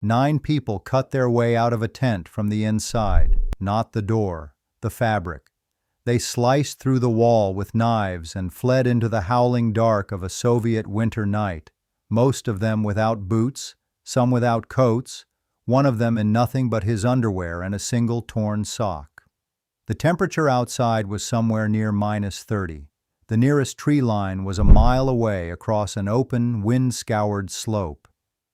9 people cut their way out of a tent from the inside, not the door, the fabric. They sliced through the wall with knives and fled into the howling dark of a Soviet winter night, most of them without boots, some without coats, one of them in nothing but his underwear and a single torn sock. The temperature outside was somewhere near -30. The nearest tree line was a mile away across an open, wind-scoured slope.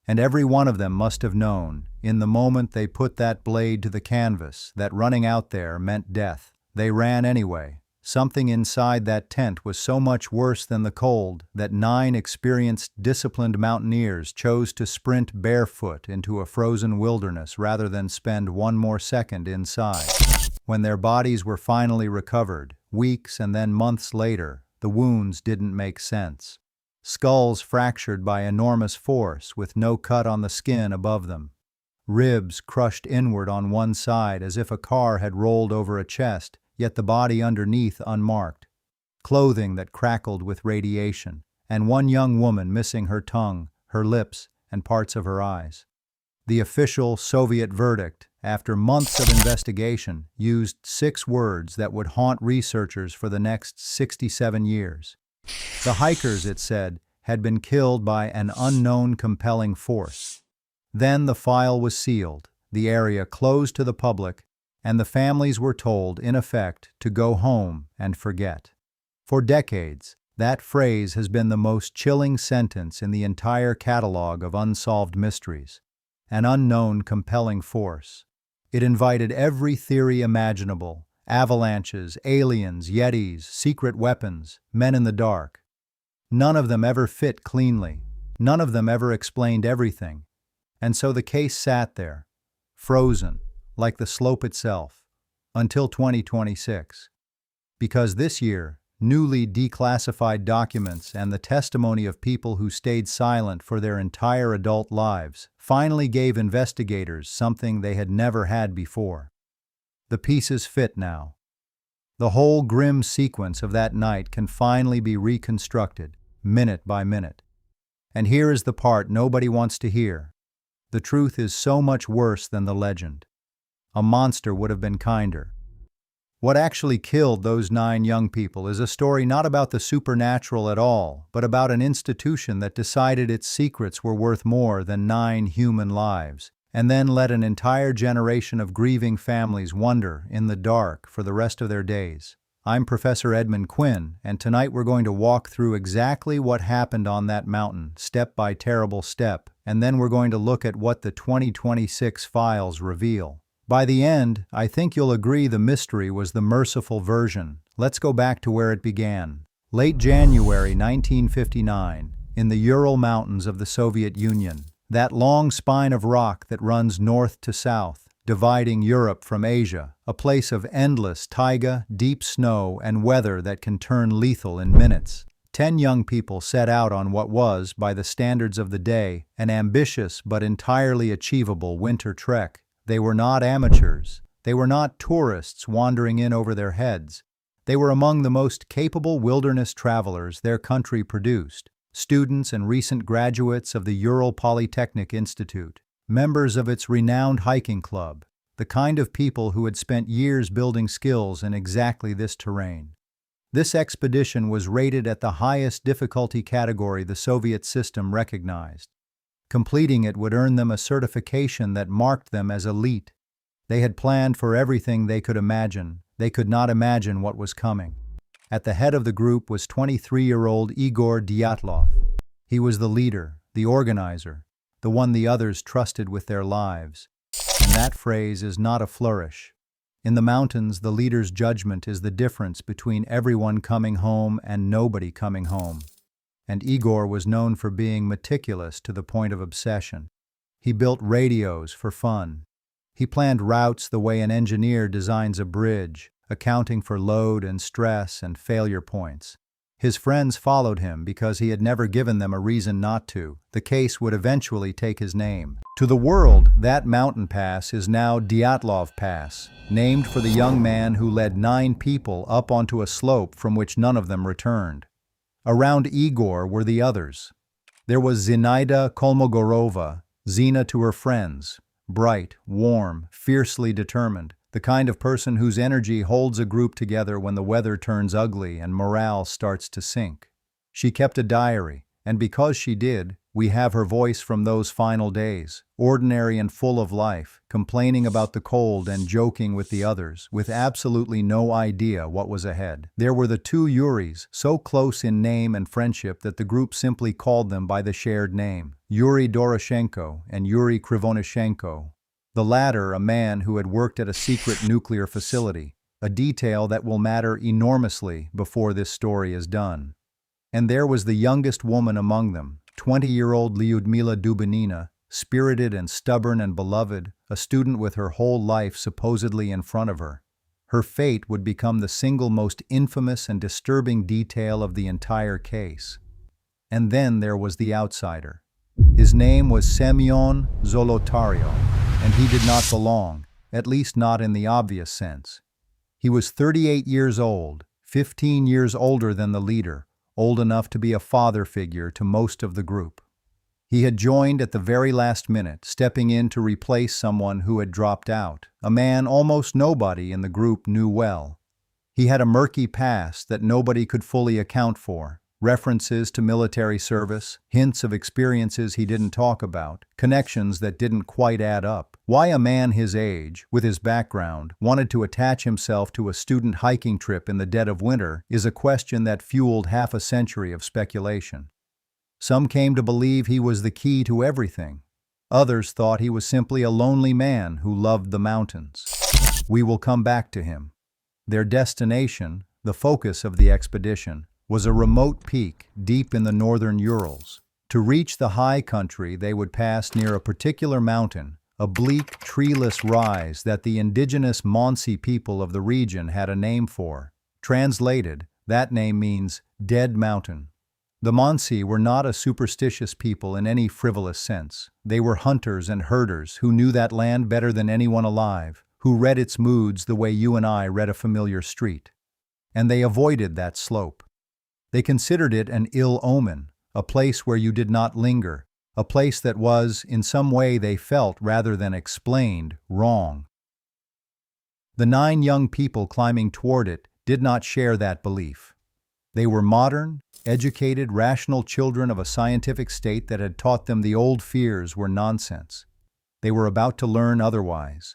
And every one of them must have known, in the moment they put that blade to the canvas, that running out there meant death. They ran anyway. Something inside that tent was so much worse than the cold that 9 experienced, disciplined mountaineers chose to sprint barefoot into a frozen wilderness rather than spend one more second inside. When their bodies were finally recovered, weeks and then months later, the wounds didn't make sense. Skulls fractured by enormous force with no cut on the skin above them. Ribs crushed inward on one side as if a car had rolled over a chest, yet the body underneath unmarked. Clothing that crackled with radiation, and one young woman missing her tongue, her lips, and parts of her eyes. The official Soviet verdict, after months of investigation, used 6 words that would haunt researchers for the next 67 years. The hikers, it said, had been killed by an unknown compelling force. Then the file was sealed, the area closed to the public, and the families were told, in effect, to go home and forget. For decades, that phrase has been the most chilling sentence in the entire catalog of unsolved mysteries. An unknown compelling force. It invited every theory imaginable: avalanches, aliens, yetis, secret weapons, men in the dark. None of them ever fit cleanly. None of them ever explained everything. And so the case sat there, frozen, like the slope itself, until 2026. Because this year, newly declassified documents and the testimony of people who stayed silent for their entire adult lives finally gave investigators something they had never had before. The pieces fit now. The whole grim sequence of that night can finally be reconstructed, minute by minute. And here is the part nobody wants to hear. The truth is so much worse than the legend. A monster would have been kinder. What actually killed those 9 young people is a story not about the supernatural at all, but about an institution that decided its secrets were worth more than 9 human lives, and then let an entire generation of grieving families wonder in the dark for the rest of their days. I'm Professor Edmund Quinn, and tonight we're going to walk through exactly what happened on that mountain, step by terrible step, and then we're going to look at what the 2026 files reveal. By the end, I think you'll agree the mystery was the merciful version. Let's go back to where it began. Late January 1959, in the Ural Mountains of the Soviet Union, that long spine of rock that runs north to south, dividing Europe from Asia, a place of endless taiga, deep snow, and weather that can turn lethal in minutes. 10 young people set out on what was, by the standards of the day, an ambitious but entirely achievable winter trek. They were not amateurs. They were not tourists wandering in over their heads. They were among the most capable wilderness travelers their country produced, students and recent graduates of the Ural Polytechnic Institute, members of its renowned hiking club, the kind of people who had spent years building skills in exactly this terrain. This expedition was rated at the highest difficulty category the Soviet system recognized. Completing it would earn them a certification that marked them as elite. They had planned for everything they could imagine. They could not imagine what was coming. At the head of the group was 23-year-old Igor Dyatlov. He was the leader, the organizer, the one the others trusted with their lives. And that phrase is not a flourish. In the mountains, the leader's judgment is the difference between everyone coming home and nobody coming home. And Igor was known for being meticulous to the point of obsession. He built radios for fun. He planned routes the way an engineer designs a bridge, accounting for load and stress and failure points. His friends followed him because he had never given them a reason not to. The case would eventually take his name. To the world, that mountain pass is now Dyatlov Pass, named for the young man who led 9 people up onto a slope from which none of them returned. Around Igor were the others. There was Zinaida Kolmogorova, Zina to her friends, bright, warm, fiercely determined, the kind of person whose energy holds a group together when the weather turns ugly and morale starts to sink. She kept a diary, and because she did, we have her voice from those final days, ordinary and full of life, complaining about the cold and joking with the others, with absolutely no idea what was ahead. There were the two Yuris, so close in name and friendship that the group simply called them by the shared name, Yuri Doroshenko and Yuri Krivonishenko. The latter a man who had worked at a secret nuclear facility, a detail that will matter enormously before this story is done. And there was the youngest woman among them, 20-year-old Lyudmila Dubinina, spirited and stubborn and beloved, a student with her whole life supposedly in front of her. Her fate would become the single most infamous and disturbing detail of the entire case. And then there was the outsider. His name was Semyon Zolotaryov, and he did not belong, at least not in the obvious sense. He was 38 years old, 15 years older than the leader, old enough to be a father figure to most of the group. He had joined at the very last minute, stepping in to replace someone who had dropped out, a man almost nobody in the group knew well. He had a murky past that nobody could fully account for, references to military service, hints of experiences he didn't talk about, connections that didn't quite add up. Why a man his age, with his background, wanted to attach himself to a student hiking trip in the dead of winter is a question that fueled half a century of speculation. Some came to believe he was the key to everything. Others thought he was simply a lonely man who loved the mountains. We will come back to him. Their destination, the focus of the expedition, was a remote peak deep in the northern Urals. To reach the high country, they would pass near a particular mountain, a bleak, treeless rise that the indigenous Mansi people of the region had a name for. Translated, that name means dead mountain. The Mansi were not a superstitious people in any frivolous sense. They were hunters and herders who knew that land better than anyone alive, who read its moods the way you and I read a familiar street. And they avoided that slope. They considered it an ill omen, a place where you did not linger, a place that was, in some way they felt rather than explained, wrong. The 9 young people climbing toward it did not share that belief. They were modern, educated, rational children of a scientific state that had taught them the old fears were nonsense. They were about to learn otherwise.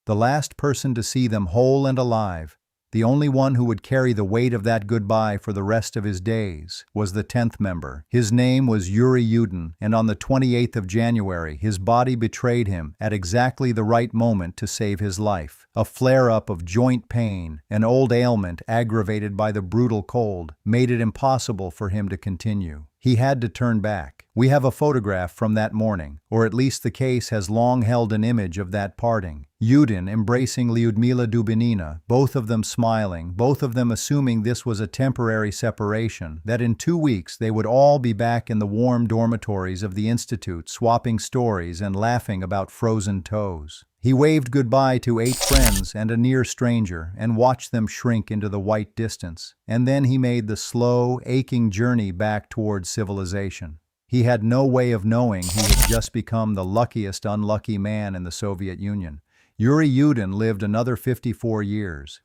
The last person to see them whole and alive, the only one who would carry the weight of that goodbye for the rest of his days, was the 10th member. His name was Yuri Yudin, and on the 28th of January, his body betrayed him at exactly the right moment to save his life. A flare-up of joint pain, an old ailment aggravated by the brutal cold, made it impossible for him to continue. He had to turn back. We have a photograph from that morning, or at least the case has long held an image of that parting. Yudin embracing Lyudmila Dubinina, both of them smiling, both of them assuming this was a temporary separation, that in 2 weeks they would all be back in the warm dormitories of the institute, swapping stories and laughing about frozen toes. He waved goodbye to 8 friends and a near stranger and watched them shrink into the white distance, and then he made the slow, aching journey back towards civilization. He had no way of knowing he had just become the luckiest unlucky man in the Soviet Union. Yuri Yudin lived another 54 years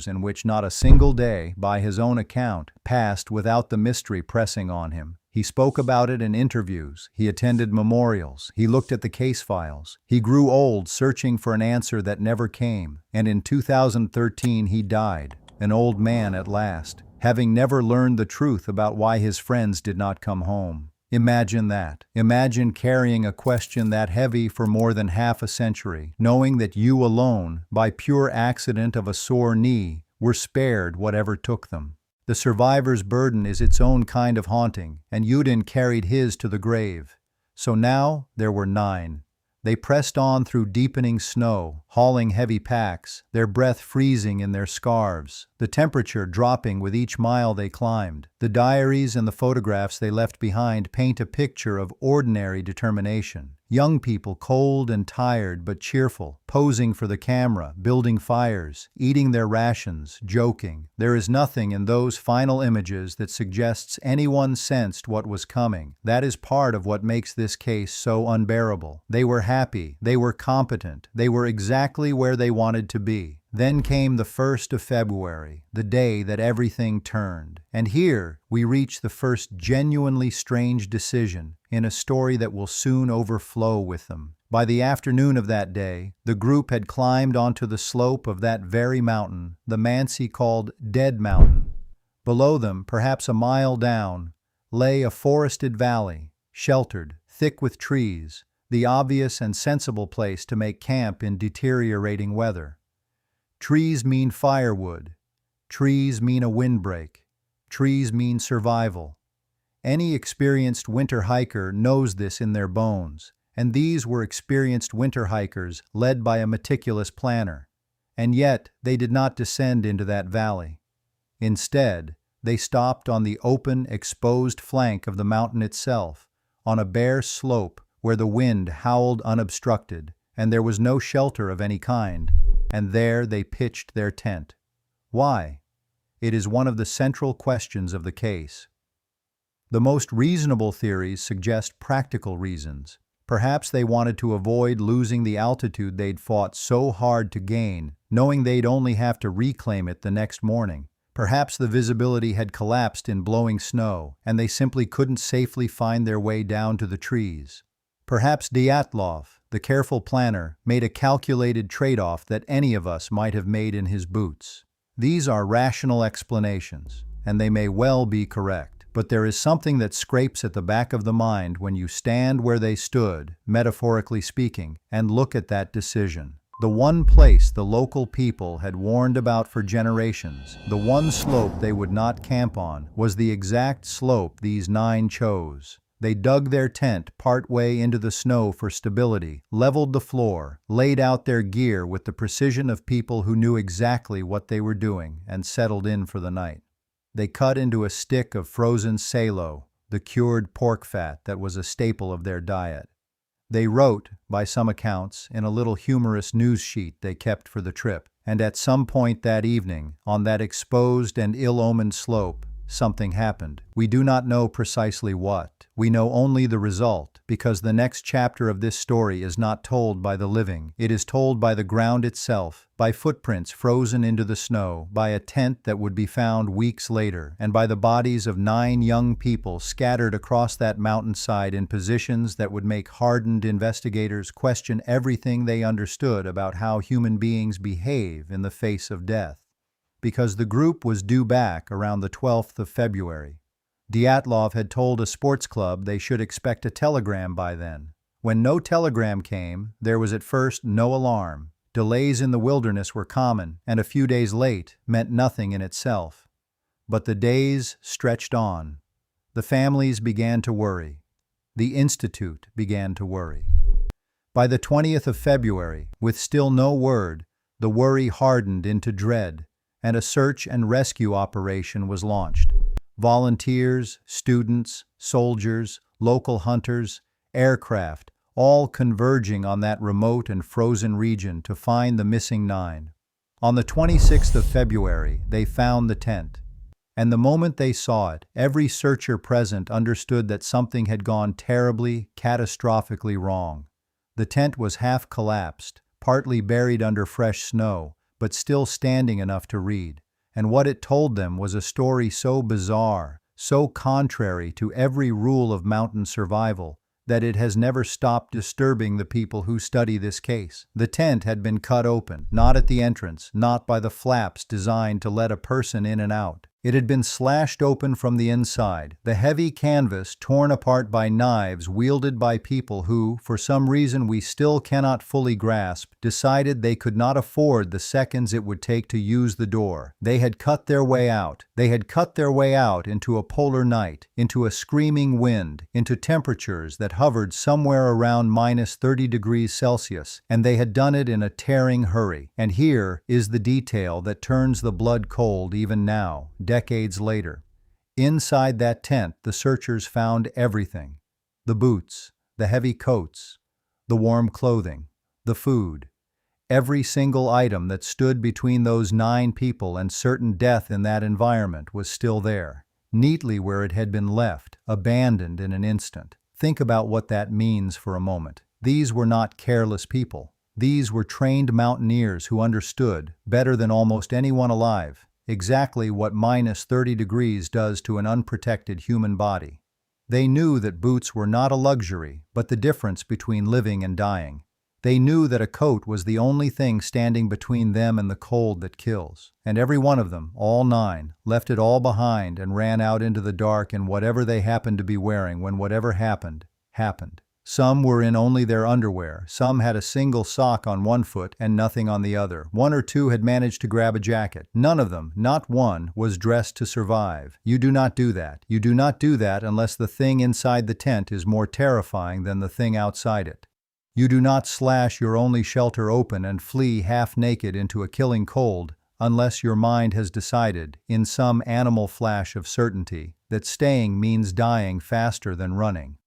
in which not a single day, by his own account, passed without the mystery pressing on him. He spoke about it in interviews, he attended memorials, he looked at the case files. He grew old searching for an answer that never came, and in 2013 he died, an old man at last, having never learned the truth about why his friends did not come home. Imagine that. Imagine carrying a question that heavy for more than half a century, knowing that you alone, by pure accident of a sore knee, were spared whatever took them. The survivor's burden is its own kind of haunting, and Yudin carried his to the grave. So now there were 9. They pressed on through deepening snow, hauling heavy packs, their breath freezing in their scarves, the temperature dropping with each mile they climbed. The diaries and the photographs they left behind paint a picture of ordinary determination. Young people, cold and tired but cheerful, posing for the camera, building fires, eating their rations, joking. There is nothing in those final images that suggests anyone sensed what was coming. That is part of what makes this case so unbearable. They were happy, they were competent, they were exactly where they wanted to be. Then came the 1st of February, the day that everything turned. And here we reach the first genuinely strange decision in a story that will soon overflow with them. By the afternoon of that day, the group had climbed onto the slope of that very mountain, the Mansi called Dead Mountain. Below them, perhaps a mile down, lay a forested valley, sheltered, thick with trees, the obvious and sensible place to make camp in deteriorating weather. Trees mean firewood. Trees mean a windbreak. Trees mean survival. Any experienced winter hiker knows this in their bones, and these were experienced winter hikers led by a meticulous planner. And yet, they did not descend into that valley. Instead, they stopped on the open, exposed flank of the mountain itself, on a bare slope where the wind howled unobstructed, and there was no shelter of any kind. And there they pitched their tent. Why? It is one of the central questions of the case. The most reasonable theories suggest practical reasons. Perhaps they wanted to avoid losing the altitude they'd fought so hard to gain, knowing they'd only have to reclaim it the next morning. Perhaps the visibility had collapsed in blowing snow, and they simply couldn't safely find their way down to the trees. Perhaps Dyatlov, the careful planner, made a calculated trade-off that any of us might have made in his boots. These are rational explanations, and they may well be correct. But there is something that scrapes at the back of the mind when you stand where they stood, metaphorically speaking, and look at that decision. The one place the local people had warned about for generations, the one slope they would not camp on, was the exact slope these 9 chose. They dug their tent partway into the snow for stability, leveled the floor, laid out their gear with the precision of people who knew exactly what they were doing, and settled in for the night. They cut into a stick of frozen salo, the cured pork fat that was a staple of their diet. They wrote, by some accounts, in a little humorous news sheet they kept for the trip, and at some point that evening, on that exposed and ill-omened slope, something happened. We do not know precisely what. We know only the result, because the next chapter of this story is not told by the living. It is told by the ground itself, by footprints frozen into the snow, by a tent that would be found weeks later, and by the bodies of 9 young people scattered across that mountainside in positions that would make hardened investigators question everything they understood about how human beings behave in the face of death. Because the group was due back around the 12th of February. Dyatlov had told a sports club they should expect a telegram by then. When no telegram came, there was at first no alarm. Delays in the wilderness were common, and a few days late meant nothing in itself. But the days stretched on. The families began to worry. The Institute began to worry. By the 20th of February, with still no word, the worry hardened into dread, and a search and rescue operation was launched. Volunteers, students, soldiers, local hunters, aircraft, all converging on that remote and frozen region to find the missing 9. On the 26th of February, they found the tent. And the moment they saw it, every searcher present understood that something had gone terribly, catastrophically wrong. The tent was half collapsed, partly buried under fresh snow, but still standing enough to read. And what it told them was a story so bizarre, so contrary to every rule of mountain survival, that it has never stopped disturbing the people who study this case. The tent had been cut open, not at the entrance, not by the flaps designed to let a person in and out. It had been slashed open from the inside, the heavy canvas torn apart by knives wielded by people who, for some reason we still cannot fully grasp, decided they could not afford the seconds it would take to use the door. They had cut their way out. They had cut their way out into a polar night, into a screaming wind, into temperatures that hovered somewhere around -30 degrees Celsius, and they had done it in a tearing hurry. And here is the detail that turns the blood cold even now, decades later. Inside that tent, the searchers found everything: the boots, the heavy coats, the warm clothing, the food. Every single item that stood between those 9 people and certain death in that environment was still there, neatly where it had been left, abandoned in an instant. Think about what that means for a moment. These were not careless people. These were trained mountaineers who understood, better than almost anyone alive, exactly what -30 degrees does to an unprotected human body. They knew that boots were not a luxury, but the difference between living and dying. They knew that a coat was the only thing standing between them and the cold that kills. And every one of them, all 9, left it all behind and ran out into the dark in whatever they happened to be wearing when whatever happened, happened. Some were in only their underwear, some had a single sock on one foot and nothing on the other. 1 or 2 had managed to grab a jacket. None of them, not one, was dressed to survive. You do not do that. You do not do that unless the thing inside the tent is more terrifying than the thing outside it. You do not slash your only shelter open and flee half-naked into a killing cold unless your mind has decided, in some animal flash of certainty, that staying means dying faster than running.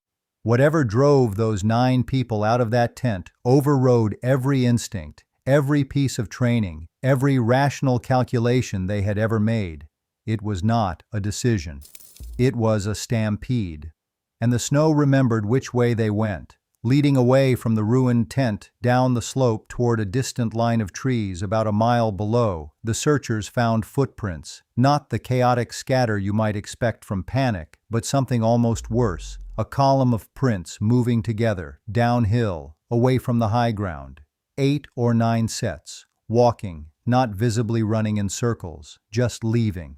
Whatever drove those 9 people out of that tent overrode every instinct, every piece of training, every rational calculation they had ever made. It was not a decision. It was a stampede. And the snow remembered which way they went, leading away from the ruined tent down the slope toward a distant line of trees about a mile below. The searchers found footprints, not the chaotic scatter you might expect from panic, but something almost worse. A column of prints moving together, downhill, away from the high ground. 8 or 9 sets, walking, not visibly running in circles, just leaving.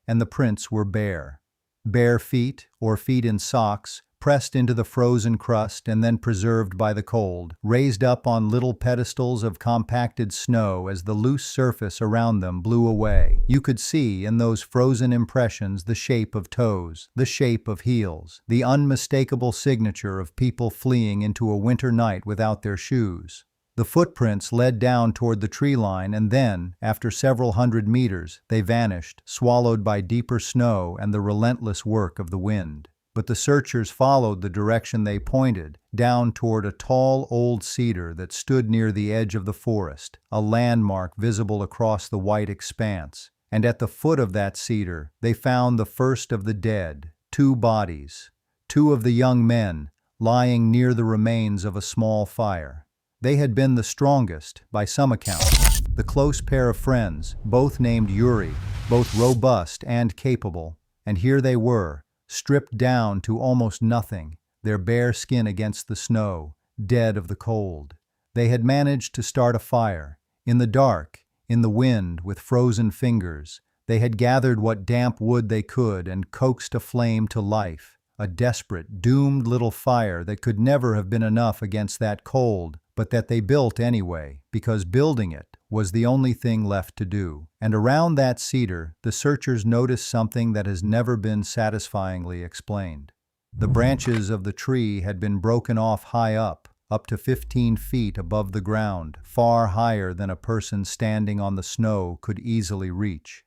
And the prints were bare. Bare feet, or feet in socks, pressed into the frozen crust and then preserved by the cold, raised up on little pedestals of compacted snow as the loose surface around them blew away. You could see in those frozen impressions the shape of toes, the shape of heels, the unmistakable signature of people fleeing into a winter night without their shoes. The footprints led down toward the tree line, and then, after several hundred meters, they vanished, swallowed by deeper snow and the relentless work of the wind. But the searchers followed the direction they pointed, down toward a tall old cedar that stood near the edge of the forest, a landmark visible across the white expanse. And at the foot of that cedar, they found the first of the dead, 2 bodies, 2 of the young men, lying near the remains of a small fire. They had been the strongest, by some accounts, the close pair of friends, both named Yuri, both robust and capable. And here they were, stripped down to almost nothing, their bare skin against the snow, dead of the cold. They had managed to start a fire. In the dark, in the wind, with frozen fingers, they had gathered what damp wood they could and coaxed a flame to life, a desperate, doomed little fire that could never have been enough against that cold, but that they built anyway, because building it was the only thing left to do. And around that cedar, the searchers noticed something that has never been satisfyingly explained. The branches of the tree had been broken off high up to 15 feet above the ground, far higher than a person standing on the snow could easily reach.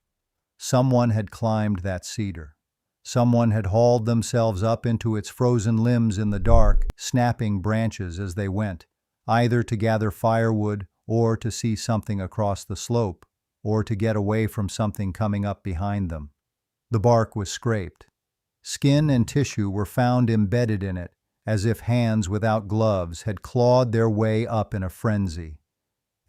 Someone had climbed that cedar. Someone had hauled themselves up into its frozen limbs in the dark, snapping branches as they went, either to gather firewood, or to see something across the slope, or to get away from something coming up behind them. The bark was scraped. Skin and tissue were found embedded in it, as if hands without gloves had clawed their way up in a frenzy.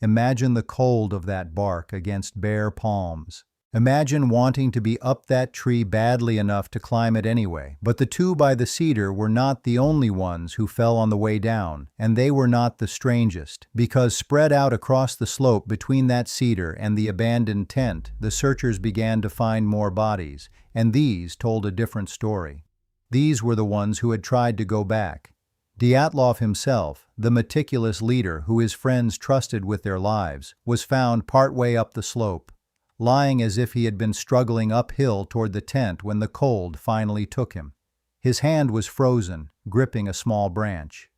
Imagine the cold of that bark against bare palms. Imagine wanting to be up that tree badly enough to climb it anyway. But the two by the cedar were not the only ones who fell on the way down, and they were not the strangest, because spread out across the slope between that cedar and the abandoned tent, the searchers began to find more bodies, and these told a different story. These were the ones who had tried to go back. Dyatlov himself, the meticulous leader who his friends trusted with their lives, was found partway up the slope, lying as if he had been struggling uphill toward the tent when the cold finally took him. His hand was frozen, gripping a small branch.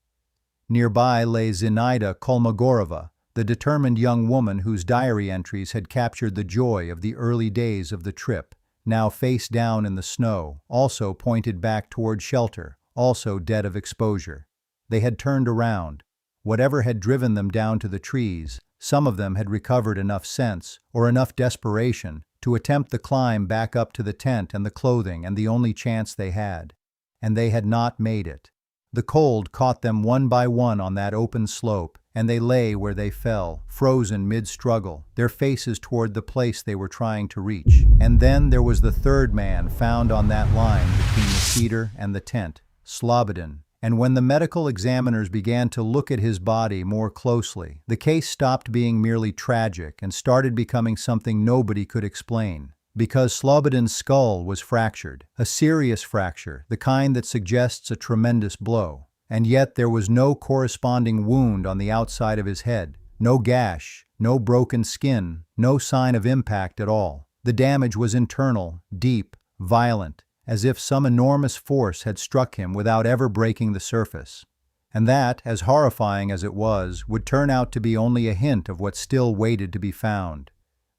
Nearby lay Zinaida Kolmogorova, the determined young woman whose diary entries had captured the joy of the early days of the trip, now face down in the snow, also pointed back toward shelter, also dead of exposure. They had turned around. Whatever had driven them down to the trees, some of them had recovered enough sense, or enough desperation, to attempt the climb back up to the tent and the clothing and the only chance they had. And they had not made it. The cold caught them one by one on that open slope, and they lay where they fell, frozen mid-struggle, their faces toward the place they were trying to reach. And then there was the third man found on that line between the cedar and the tent, Slobodin. And when the medical examiners began to look at his body more closely, the case stopped being merely tragic and started becoming something nobody could explain. Because Slobodin's skull was fractured, a serious fracture, the kind that suggests a tremendous blow. And yet there was no corresponding wound on the outside of his head, no gash, no broken skin, no sign of impact at all. The damage was internal, deep, violent, as if some enormous force had struck him without ever breaking the surface. And that, as horrifying as it was, would turn out to be only a hint of what still waited to be found.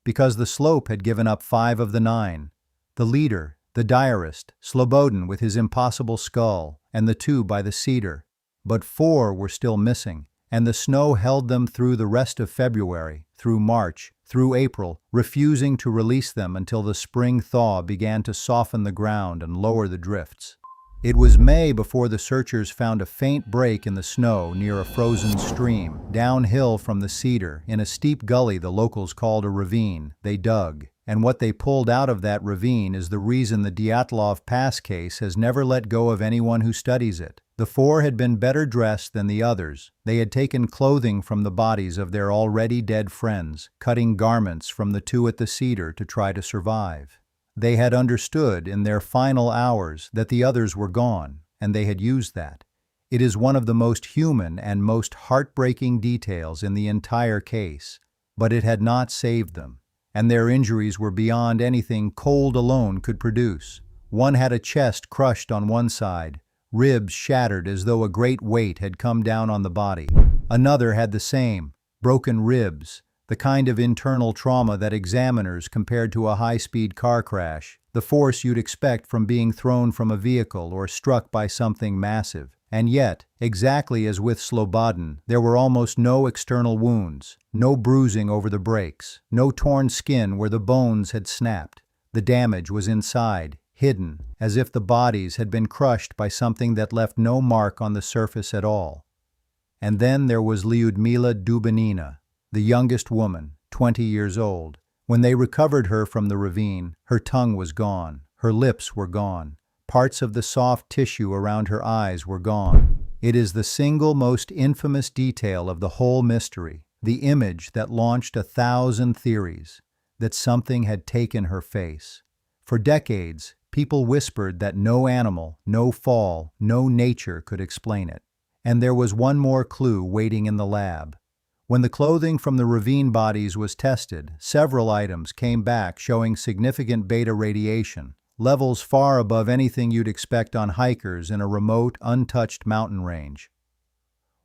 Because the slope had given up 5 of the 9. The leader, the diarist, Slobodin with his impossible skull, and the 2 by the cedar. But 4 were still missing, and the snow held them through the rest of February, through March, through April, refusing to release them until the spring thaw began to soften the ground and lower the drifts. It was May before the searchers found a faint break in the snow near a frozen stream. Downhill from the cedar, in a steep gully the locals called a ravine, they dug. And what they pulled out of that ravine is the reason the Dyatlov Pass case has never let go of anyone who studies it. The 4 had been better dressed than the others. They had taken clothing from the bodies of their already dead friends, cutting garments from the 2 at the cedar to try to survive. They had understood in their final hours that the others were gone, and they had used that. It is one of the most human and most heartbreaking details in the entire case, but it had not saved them, and their injuries were beyond anything cold alone could produce. One had a chest crushed on one side, ribs shattered as though a great weight had come down on the body. Another had the same, broken ribs, the kind of internal trauma that examiners compared to a high-speed car crash, the force you'd expect from being thrown from a vehicle or struck by something massive. And yet, exactly as with Slobodin, there were almost no external wounds, no bruising over the breaks, no torn skin where the bones had snapped. The damage was inside, hidden, as if the bodies had been crushed by something that left no mark on the surface at all. And then there was Lyudmila Dubinina, the youngest woman, 20 years old. When they recovered her from the ravine, her tongue was gone, her lips were gone, parts of the soft tissue around her eyes were gone. It is the single most infamous detail of the whole mystery, the image that launched 1,000 theories, that something had taken her face. For decades, people whispered that no animal, no fall, no nature could explain it. And there was one more clue waiting in the lab. When the clothing from the ravine bodies was tested, several items came back showing significant beta radiation, levels far above anything you'd expect on hikers in a remote, untouched mountain range.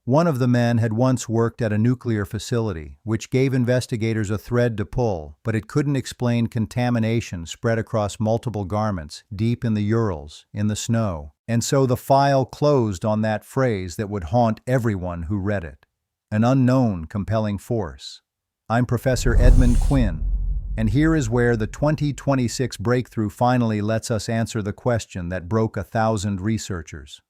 One of the men had once worked at a nuclear facility, which gave investigators a thread to pull, but it couldn't explain contamination spread across multiple garments, deep in the Urals, in the snow. And so the file closed on that phrase that would haunt everyone who read it. An unknown compelling force. I'm Professor Edmund Quinn, and here is where the 2026 breakthrough finally lets us answer the question that broke 1,000 researchers.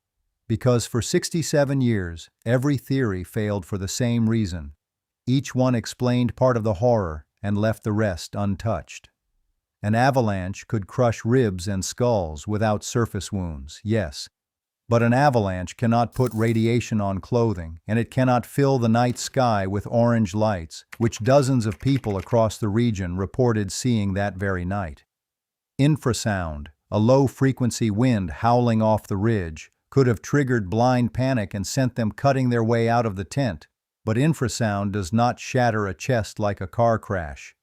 Because for 67 years, every theory failed for the same reason. Each one explained part of the horror and left the rest untouched. An avalanche could crush ribs and skulls without surface wounds, yes. But an avalanche cannot put radiation on clothing, and it cannot fill the night sky with orange lights, which dozens of people across the region reported seeing that very night. Infrasound, a low-frequency wind howling off the ridge, could have triggered blind panic and sent them cutting their way out of the tent, but infrasound does not shatter a chest like a car crash.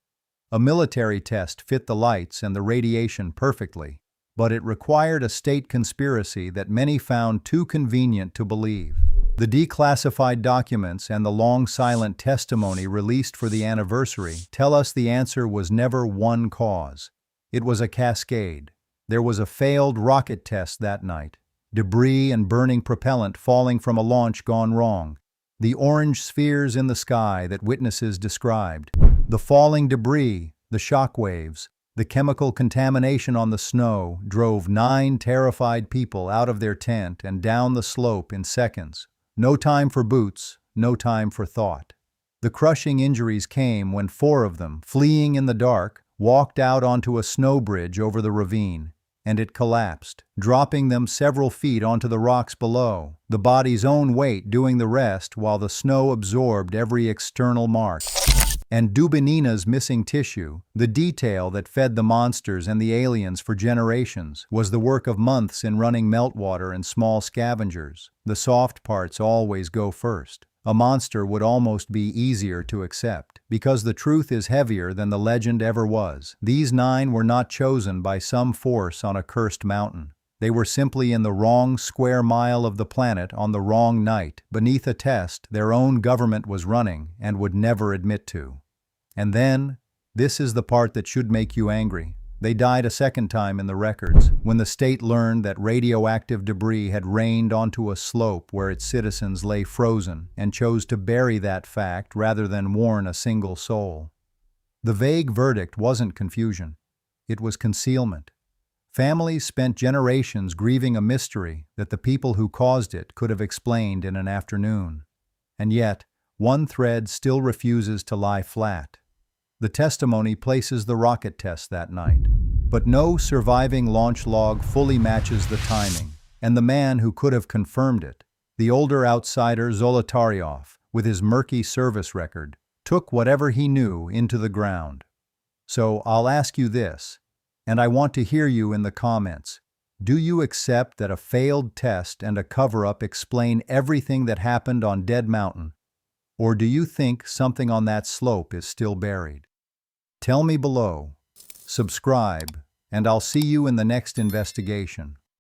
A military test fit the lights and the radiation perfectly, but it required a state conspiracy that many found too convenient to believe. The declassified documents and the long silent testimony released for the anniversary tell us the answer was never one cause. It was a cascade. There was a failed rocket test that night, debris and burning propellant falling from a launch gone wrong, the orange spheres in the sky that witnesses described, the falling debris, the shock waves, the chemical contamination on the snow drove 9 terrified people out of their tent and down the slope in seconds. No time for boots, no time for thought. The crushing injuries came when 4 of them, fleeing in the dark, walked out onto a snow bridge over the ravine, and it collapsed, dropping them several feet onto the rocks below, the body's own weight doing the rest while the snow absorbed every external mark. And Dubinina's missing tissue, the detail that fed the monsters and the aliens for generations, was the work of months in running meltwater and small scavengers. The soft parts always go first. A monster would almost be easier to accept, because the truth is heavier than the legend ever was. These 9 were not chosen by some force on a cursed mountain. They were simply in the wrong square mile of the planet on the wrong night, beneath a test their own government was running and would never admit to. And then, this is the part that should make you angry. They died a second time in the records, when the state learned that radioactive debris had rained onto a slope where its citizens lay frozen and chose to bury that fact rather than warn a single soul. The vague verdict wasn't confusion. It was concealment. Families spent generations grieving a mystery that the people who caused it could have explained in an afternoon. And yet, one thread still refuses to lie flat. The testimony places the rocket test that night, but no surviving launch log fully matches the timing, and the man who could have confirmed it, the older outsider Zolotaryov, with his murky service record, took whatever he knew into the ground. So I'll ask you this, and I want to hear you in the comments. Do you accept that a failed test and a cover-up explain everything that happened on Dead Mountain? Or do you think something on that slope is still buried? Tell me below. Subscribe, and I'll see you in the next investigation.